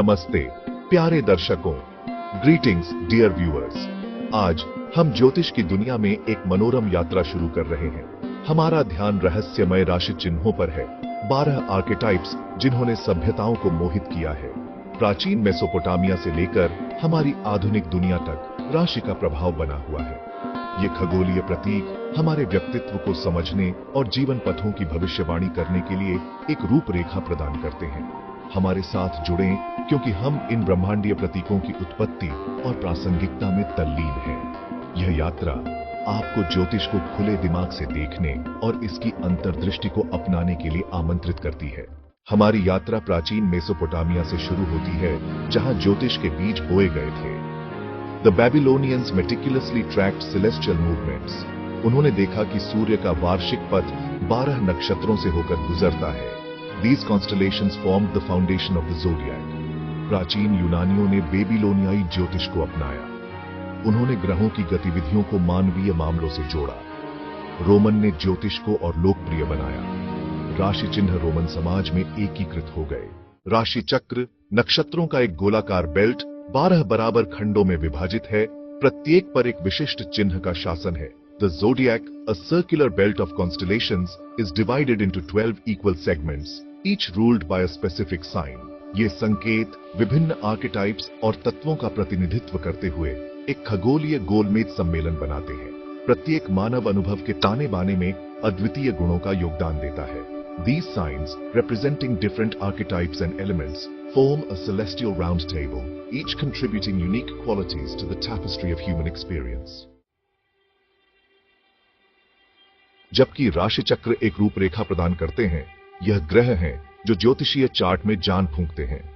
नमस्ते प्यारे दर्शकों, ग्रीटिंग्स डियर व्यूअर्स। आज हम ज्योतिष की दुनिया में एक मनोरम यात्रा शुरू कर रहे हैं। हमारा ध्यान रहस्यमय राशि चिन्हों पर है। 12 आर्केटाइप्स जिन्होंने सभ्यताओं को मोहित किया है। प्राचीन मेसोपोटामिया से लेकर हमारी आधुनिक दुनिया तक राशि का प्रभाव बना हुआ है। ये खगोलीय प्रतीक हमारे व्यक्तित्व को समझने और जीवन पथों की भविष्यवाणी करने के लिए एक रूपरेखा प्रदान करते हैं। हमारे साथ जुड़ें, क्योंकि हम इन ब्रह्मांडीय प्रतीकों की उत्पत्ति और प्रासंगिकता में तल्लीन हैं। यह यात्रा आपको ज्योतिष को खुले दिमाग से देखने और इसकी अंतर्दृष्टि को अपनाने के लिए आमंत्रित करती है। हमारी यात्रा प्राचीन मेसोपोटामिया से शुरू होती है, जहां ज्योतिष के बीज बोए गए थे। The Babylonians meticulously tracked celestial movements. उन्होंने देखा कि सूर्य का वार्षिक पथ 12 नक्षत्रों से होकर गुजरता है। These constellations formed the foundation of the zodiac. प्राचीन यूनानियों ने बेबीलोनियाई ज्योतिष को अपनाया। उन्होंने ग्रहों की गतिविधियों को मानवीय मामलों से जोड़ा। रोमन ने ज्योतिष को और लोकप्रिय बनाया। राशि चिन्ह रोमन समाज में एकीकृत हो गए। राशि चक्र नक्षत्रों का एक गोलाकार बेल्ट 12 बराबर खंडों में विभाजित है। प्रत्येक पर एक विशिष्ट चिन्ह का शासन है। The zodiac, a circular belt of constellations, is divided into 12 equal segments, each ruled by a specific sign. ये संकेत विभिन्न आर्केटाइप्स और तत्वों का प्रतिनिधित्व करते हुए एक खगोलीय गोलमेज सम्मेलन बनाते हैं। प्रत्येक मानव अनुभव के ताने बाने में अद्वितीय गुणों का योगदान देता है। These signs, representing different archetypes and elements, form a celestial round table, each contributing unique qualities to the tapestry of human experience. जबकि राशि चक्र एक रूपरेखा प्रदान करते हैं, यह ग्रह हैं जो ज्योतिषीय चार्ट में जान फूंकते हैं।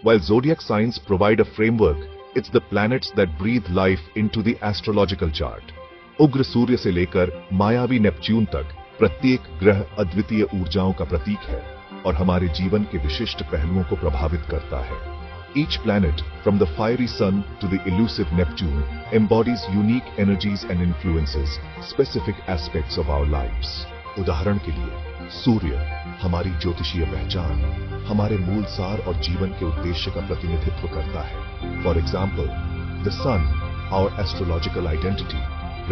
While zodiac signs provide a framework, it's the planets that breathe life into the astrological chart. उग्र सूर्य से लेकर मायावी नेपच्यून तक प्रत्येक ग्रह अद्वितीय ऊर्जाओं का प्रतीक है और हमारे जीवन के विशिष्ट पहलुओं को प्रभावित करता है। Each planet, from the fiery sun to the elusive Neptune, embodies unique energies and influences specific aspects of our lives. उदाहरण के लिए, सूर्य हमारी ज्योतिषीय पहचान, हमारे मूल सार और जीवन के उद्देश्य का प्रतिनिधित्व करता है। For example, the sun, our astrological identity,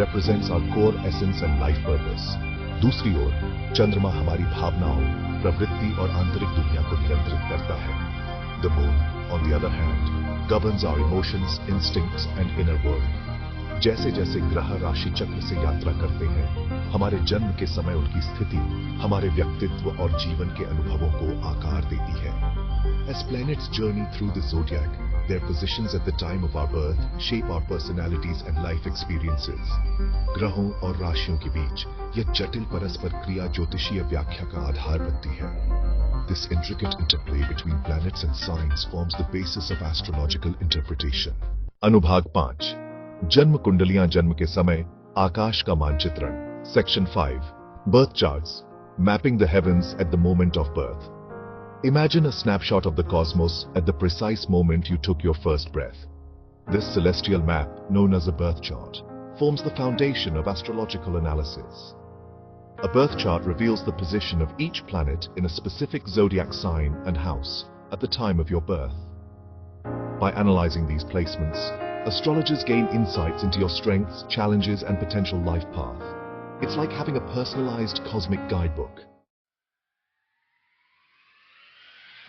represents our core essence and life purpose. दूसरी ओर, चंद्रमा हमारी भावनाओं, प्रवृत्ति और आंतरिक दुनिया को नियंत्रित करता है। The moon, on the other hand, governs our emotions, instincts and inner world. जैसे जैसे ग्रह राशि चक्र से यात्रा करते हैं, हमारे जन्म के समय उनकी स्थिति हमारे व्यक्तित्व और जीवन के अनुभवों को आकार देती है। As planets journey through the zodiac, their positions at the time of our birth shape our personalities and life experiences. ग्रहों और राशियों के बीच यह जटिल परस्पर क्रिया ज्योतिषीय व्याख्या का आधार बनती है। This intricate interplay between planets and signs forms the basis of astrological interpretation. अनुभाग 5, जन्म कुंडलियां जन्म के समय आकाश का मानचित्रण। Section 5, Birth Charts, Mapping the Heavens at the Moment of Birth. Imagine a snapshot of the cosmos at the precise moment you took your first breath. This celestial map, known as a birth chart, forms the foundation of astrological analysis. A birth chart reveals the position of each planet in a specific zodiac sign and house at the time of your birth. By analyzing these placements, astrologers gain insights into your strengths, challenges, and potential life path. It's like having a personalized cosmic guidebook.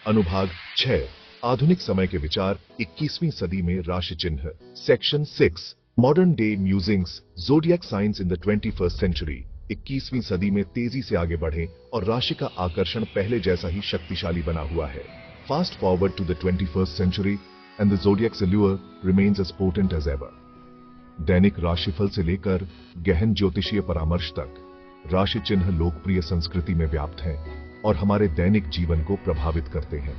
अनुभाग 6, आधुनिक समय के विचार 21वीं सदी में राशि चिन्ह। Section 6, Modern Day Musings, Zodiac Signs in the 21st Century. 21वीं सदी में तेजी से आगे बढ़े और राशि का आकर्षण पहले जैसा ही शक्तिशाली बना हुआ है। Fast forward to the 21st century and the zodiac's allure remains as potent as ever. दैनिक राशिफल से लेकर गहन ज्योतिषीय परामर्श तक राशि चिन्ह लोकप्रिय संस्कृति में व्याप्त हैं और हमारे दैनिक जीवन को प्रभावित करते हैं।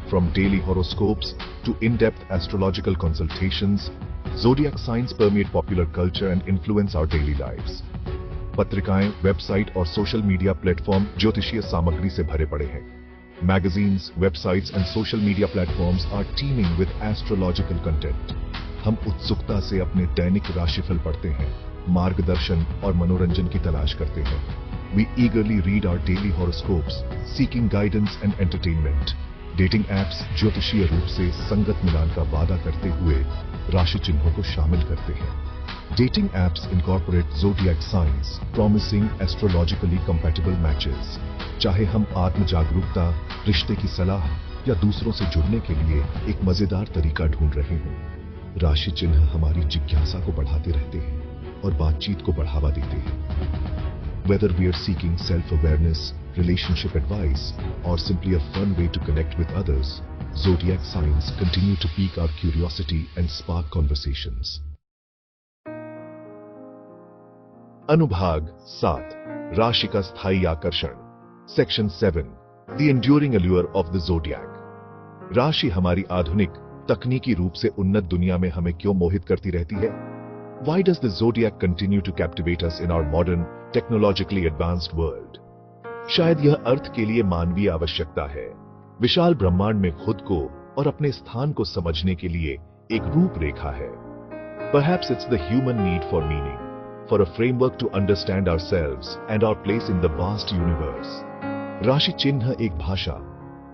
From daily horoscopes to in-depth astrological consultations, zodiac signs permeate popular culture and influence our daily lives. पत्रिकाएं, वेबसाइट और सोशल मीडिया प्लेटफॉर्म ज्योतिषीय सामग्री से भरे पड़े हैं। Magazines, websites and social media platforms are teeming with astrological content. हम उत्सुकता से अपने दैनिक राशिफल पढ़ते हैं, मार्गदर्शन और मनोरंजन की तलाश करते हैं। We eagerly read our daily horoscopes, seeking guidance and entertainment. Dating apps ज्योतिषीय रूप से संगत मिलान का वादा करते हुए राशि चिन्हों को शामिल करते हैं। Dating apps incorporate zodiac science, promising astrologically compatible matches. चाहे हम आत्म जागरूकता, रिश्ते की सलाह या दूसरों से जुड़ने के लिए एक मजेदार तरीका ढूंढ रहे हों, राशि चिन्ह हमारी जिज्ञासा को बढ़ाते रहते हैं और बातचीत को बढ़ावा देते हैं। Whether we are seeking self-awareness, relationship advice, or simply a fun way to connect with others, zodiac signs continue to pique our curiosity and spark conversations. अनुभाग 7, राशि का स्थायी आकर्षण। Section 7, The enduring allure of the zodiac. राशि हमारी आधुनिक तकनीकी रूप से उन्नत दुनिया में हमें क्यों मोहित करती रहती है? Why does the zodiac continue to captivate us in our modern, technologically advanced world? शायद यह अर्थ के लिए मानवीय आवश्यकता है। विशाल ब्रह्मांड में खुद को और अपने स्थान को समझने के लिए एक रूपरेखा है। Perhaps it's the human need for meaning, for a framework to understand ourselves and our place in the vast universe. राशि चिन्ह एक भाषा,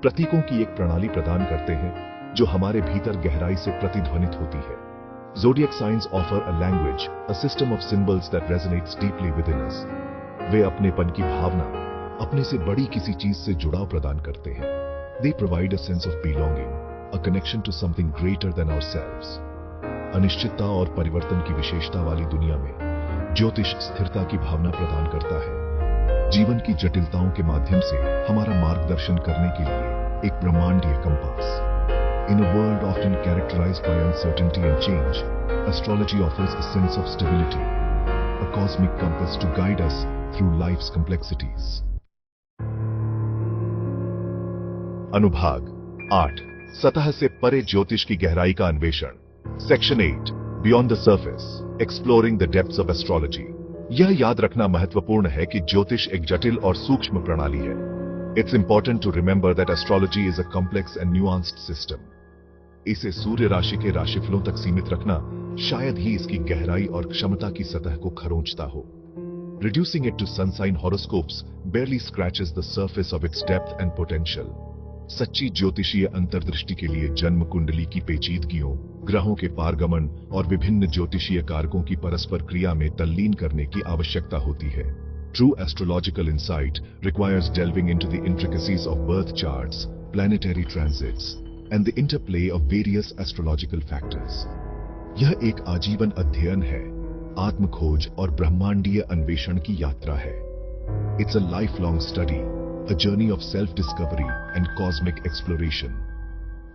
प्रतीकों की एक प्रणाली प्रदान करते हैं जो हमारे भीतर गहराई से प्रतिध्वनित होती है। Zodiac signs offer a language, a system of symbols that resonates deeply within us. वे अपनेपन की भावना, अपने से बड़ी किसी चीज से जुड़ाव प्रदान करते हैं। They provide a sense of belonging, a connection to something greater than ourselves. अनिश्चितता और परिवर्तन की विशेषता वाली दुनिया में ज्योतिष स्थिरता की भावना प्रदान करता है। जीवन की जटिलताओं के माध्यम से हमारा मार्गदर्शन करने के लिए एक ब्रह्मांडीय compass. In a world often characterized by uncertainty and change, astrology offers a sense of stability, a cosmic compass to guide us through life's complexities. अनुभाग 8, सतह से परे ज्योतिष की गहराई का अन्वेषण। Section 8, Beyond the Surface, Exploring the Depths of Astrology. यह याद रखना महत्वपूर्ण है कि ज्योतिष एक जटिल और सूक्ष्म प्रणाली है। It's important to remember that astrology is a complex and nuanced system. इसे सूर्य राशि के राशिफलों तक सीमित रखना शायद ही इसकी गहराई और क्षमता की सतह को खरोंचता हो। Reducing it to sun sign horoscopes barely scratches the surface of its depth and potential. सच्ची ज्योतिषीय अंतर्दृष्टि के लिए जन्म कुंडली की पेचीदगियों, ग्रहों के पारगमन और विभिन्न ज्योतिषीय कारकों की परस्पर क्रिया में तल्लीन करने की आवश्यकता होती है। True astrological insight requires delving into the intricacies of birth charts, planetary transits, and the interplay of various astrological factors. यह एक आजीवन अध्ययन है, आत्मखोज और ब्रह्मांडीय अन्वेषण की यात्रा है। It's a lifelong study, a journey of self-discovery and cosmic exploration.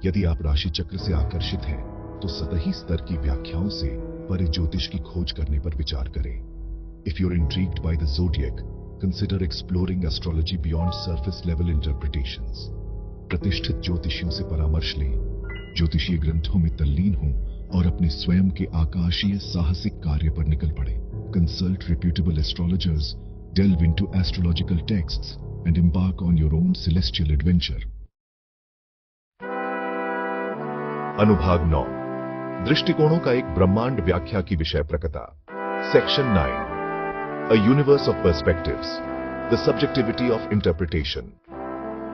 यदि आप राशि चक्र से आकर्षित हैं, तो सतही स्तर की व्याख्याओं से परे ज्योतिष की खोज करने पर विचार करें। If you're intrigued by the zodiac, consider exploring astrology beyond surface level interpretations. प्रतिष्ठित ज्योतिषियों से परामर्श लें, ज्योतिषीय ग्रंथों में तल्लीन हों और अपने स्वयं के आकाशीय साहसिक कार्य पर निकल पड़े। Consult reputable astrologers, delve into astrological texts, and embark on your own celestial adventure. अनुभाग 9, दृष्टिकोणों का एक ब्रह्मांड व्याख्या की विषय प्रकता। Section 9, A universe of perspectives, the subjectivity of interpretation.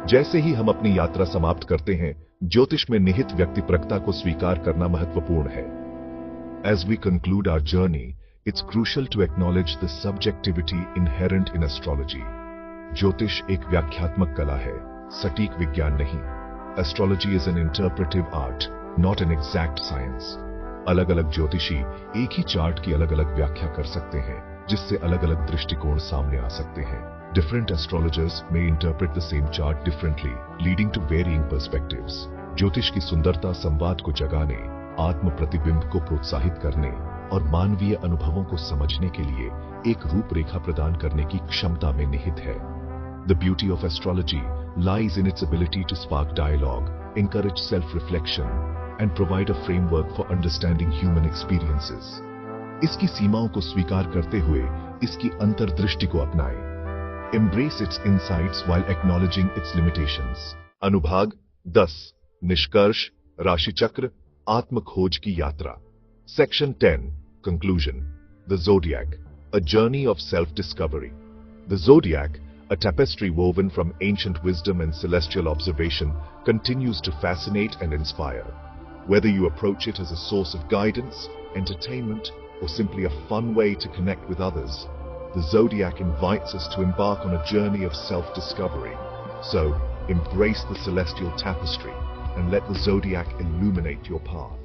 जैसे ही हम अपनी यात्रा समाप्त करते हैं, ज्योतिष में निहित व्यक्तिपरकता को स्वीकार करना महत्वपूर्ण है। As we conclude our journey, it's crucial to acknowledge the subjectivity inherent in astrology. ज्योतिष एक व्याख्यात्मक कला है, सटीक विज्ञान नहीं। Astrology is an interpretive art, not an exact science. अलग-अलग ज्योतिषी एक ही चार्ट की अलग-अलग व्याख्या कर सकते हैं, जिससे अलग-अलग दृष्टिकोण सामने आ सकते हैं। Different astrologers may interpret the same chart differently, leading to varying perspectives. ज्योतिष की सुंदरता संवाद को जगाने, आत्म प्रतिबिंब को प्रोत्साहित करने और मानवीय अनुभवों को समझने के लिए एक रूपरेखा प्रदान करने की क्षमता में निहित है। The beauty of astrology lies in its ability to spark dialogue, encourage self-reflection, and provide a framework for understanding human experiences. इसकी सीमाओं को स्वीकार करते हुए इसकी अंतर्दृष्टि को अपनाएं। Embrace its insights while acknowledging its limitations. अनुभाग 10, निष्कर्ष, राशि चक्र, आत्म खोज की यात्रा। Section 10, Conclusion. The Zodiac, a journey of self-discovery. The zodiac, a tapestry woven from ancient wisdom and celestial observation, continues to fascinate and inspire. Whether you approach it as a source of guidance, entertainment, or simply a fun way to connect with others, the zodiac invites us to embark on a journey of self-discovery. So, embrace the celestial tapestry and let the zodiac illuminate your path.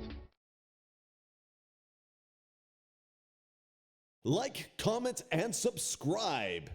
Like, comment, and subscribe.